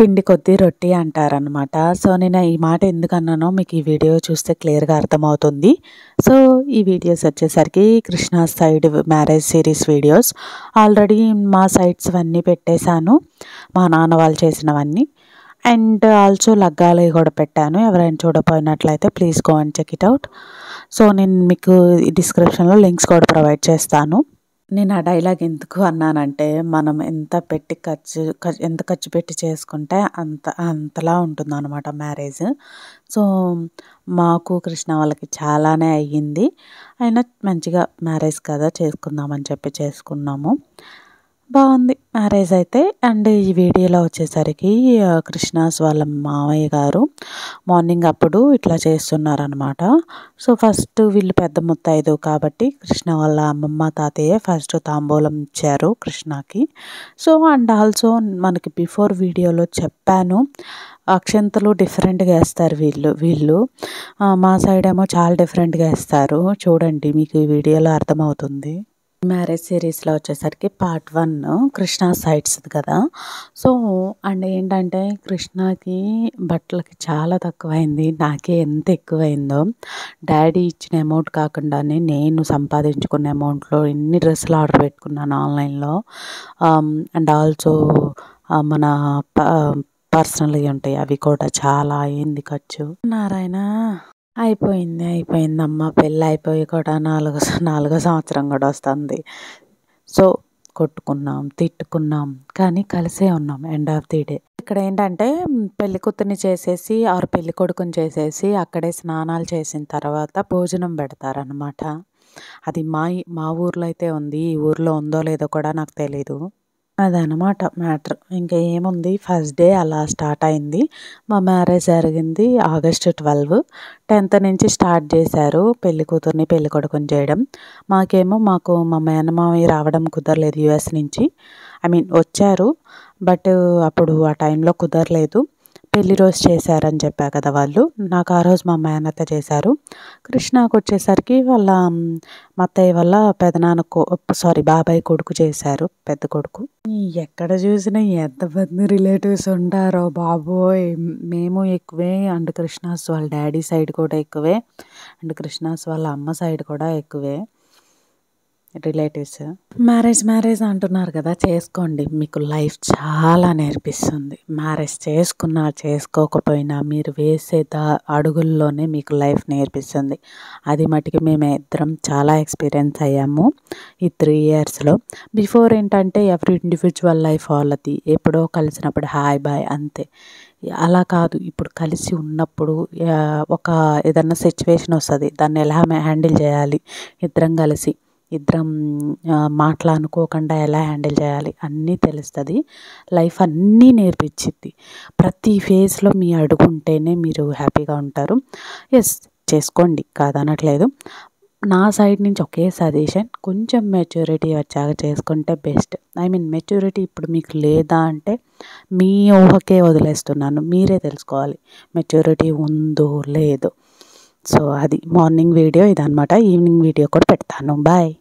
పిండి కొద్దీ రొట్టి అంటారనమాట. సో, నేను ఈ మాట ఎందుకన్నానో మీకు ఈ వీడియో చూస్తే క్లియర్‌గా అర్థమవుతుంది. సో, ఈ వీడియోస్ వచ్చేసరికి Krishna side marriage series videos. Already మా సైడ్స్ అన్నీ పెట్టేశాను. మా నాన్న వాళ్ళు చేసినవన్నీ. అండ్ ఆల్సో లగ్గాలు కూడా పెట్టాను. ఎవరైనా చూడకపోయినట్లయితే please go and check it out. So, నేను మీకు డిస్క్రిప్షన్‌లో లింక్స్ కూడా ప్రొవైడ్ చేస్తాను. నేను ఆ డైలాగ్ ఎందుకు అన్నానంటే, మనం ఎంత ఖర్చు పెట్టి చేసుకుంటే అంతలా ఉంటుందన్నమాట మ్యారేజ్. సో, మాకు కృష్ణ వాళ్ళకి చాలానే అయ్యింది. అయినా మంచిగా మ్యారేజ్ కదా చేసుకుందామని చెప్పి చేసుకున్నాము. బాగుంది మ్యారేజ్ అయితే. అండ్ ఈ వీడియోలో వచ్చేసరికి కృష్ణాస్ వాళ్ళ మామయ్య గారు మార్నింగ్ అప్పుడు ఇట్లా చేస్తున్నారనమాట. సో, ఫస్ట్ వీళ్ళు పెద్ద ముత్తైదు కాబట్టి కృష్ణ వాళ్ళ అమ్మమ్మ తాతయ్య ఫస్ట్ తాంబూలం ఇచ్చారు కృష్ణకి. సో, అండ్ ఆల్సో మనకి బిఫోర్ వీడియోలో చెప్పాను, అక్షంతలు డిఫరెంట్గా వేస్తారు వీళ్ళు మా సైడ్ ఏమో చాలా డిఫరెంట్గా వేస్తారు. చూడండి, మీకు ఈ వీడియోలో అర్థమవుతుంది. మ్యారేజ్ సిరీస్లో వచ్చేసరికి పార్ట్ 1 కృష్ణ సైడ్స్ కదా. సో, అండ్ ఏంటంటే కృష్ణకి బట్టలకి చాలా తక్కువైంది, నాకే ఎంత ఎక్కువైందో. డాడీ ఇచ్చిన అమౌంట్ కాకుండానే నేను సంపాదించుకున్న అమౌంట్లో ఎన్ని డ్రెస్సులు ఆర్డర్ పెట్టుకున్నాను ఆన్లైన్లో. అండ్ ఆల్సో మన పర్సనల్గా ఉంటాయి, అవి కూడా చాలా అయింది ఖర్చు. నారాయణ అయిపోయిందమ్మ, పెళ్ళి అయిపోయి కూడా నాలుగో సంవత్సరం కూడా వస్తుంది. సో, కొట్టుకున్నాం, తిట్టుకున్నాం, కానీ కలిసే ఉన్నాం ఎండ్ ఆఫ్ ది డే. ఇక్కడ ఏంటంటే పెళ్లి కూతుర్ని చేసేసి పెళ్లి కొడుకుని చేసేసి అక్కడే స్నానాలు చేసిన తర్వాత భోజనం పెడతారనమాట. అది మా ఊర్లో అయితే ఉంది, ఈ ఊర్లో ఉందో లేదో కూడా నాకు తెలీదు. అదనమాట మ్యాటర్. ఇంకా ఏముంది, ఫస్ట్ డే అలా స్టార్ట్ అయింది. మా మ్యారేజ్ జరిగింది ఆగస్ట్ 12. 10th నుంచి స్టార్ట్ చేశారు పెళ్లి కూతుర్ని పెళ్లి కొడుకుని చేయడం. మాకు మా మేనమామయ్య రావడం కుదరలేదు యూఎస్ నుంచి. వచ్చారు, బట్ అప్పుడు ఆ టైంలో కుదరలేదు. పెళ్లి రోజు చేశారని చెప్పా కదా వాళ్ళు. నాకు ఆ రోజు మా మేనత్త చేశారు. కృష్ణకు వచ్చేసరికి వాళ్ళ మా అత్తయ్య వల్ల బాబాయ్ కొడుకు చేశారు, పెద్ద కొడుకు. ఎక్కడ చూసినా ఎంతమంది రిలేటివ్స్ ఉంటారో బాబోయ్. మేము ఎక్కువే, అండ్ కృష్ణాస్ వాళ్ళ డాడీ సైడ్ కూడా ఎక్కువే, అండ్ కృష్ణాస్ వాళ్ళ అమ్మ సైడ్ కూడా ఎక్కువే రిలేటివ్స్. మ్యారేజ్ అంటున్నారు కదా, చేసుకోండి, మీకు లైఫ్ చాలా నేర్పిస్తుంది. మ్యారేజ్ చేసుకున్నా చేసుకోకపోయినా మీరు వేసే అడుగుల్లోనే మీకు లైఫ్ నేర్పిస్తుంది. అది మటుకు మేము ఇద్దరం చాలా ఎక్స్పీరియన్స్ అయ్యాము ఈ 3 yearsలో. బిఫోర్ ఏంటంటే ఎవరి ఇండివిజువల్ లైఫ్ వాళ్ళది, ఎప్పుడో కలిసినప్పుడు హాయ్ బాయ్ అంతే. అలా కాదు, ఇప్పుడు కలిసి ఉన్నప్పుడు ఏదన్నా సిచ్యువేషన్ వస్తుంది, దాన్ని ఎలా హ్యాండిల్ చేయాలి, ఇద్దరం మాట్లాడుకోకుండా ఎలా హ్యాండిల్ చేయాలి అన్నీ తెలుస్తుంది. లైఫ్ అన్నీ నేర్పించింది. ప్రతి ఫేజ్లో మీ అడుగు ఉంటేనే మీరు హ్యాపీగా ఉంటారు. ఎస్, చేసుకోండి, కాదనట్లేదు. నా సైడ్ నుంచి ఒకే సజెషన్, కొంచెం మెచ్యూరిటీ వచ్చాక చేసుకుంటే బెస్ట్. మెచ్యూరిటీ ఇప్పుడు మీకు లేదా అంటే మీ ఊహకే వదిలేస్తున్నాను, మీరే తెలుసుకోవాలి మెచ్యూరిటీ ఉందో లేదో. సో, అది మార్నింగ్ వీడియో ఇదనమాట. ఈవినింగ్ వీడియో కూడా పెడతాను. బాయ్.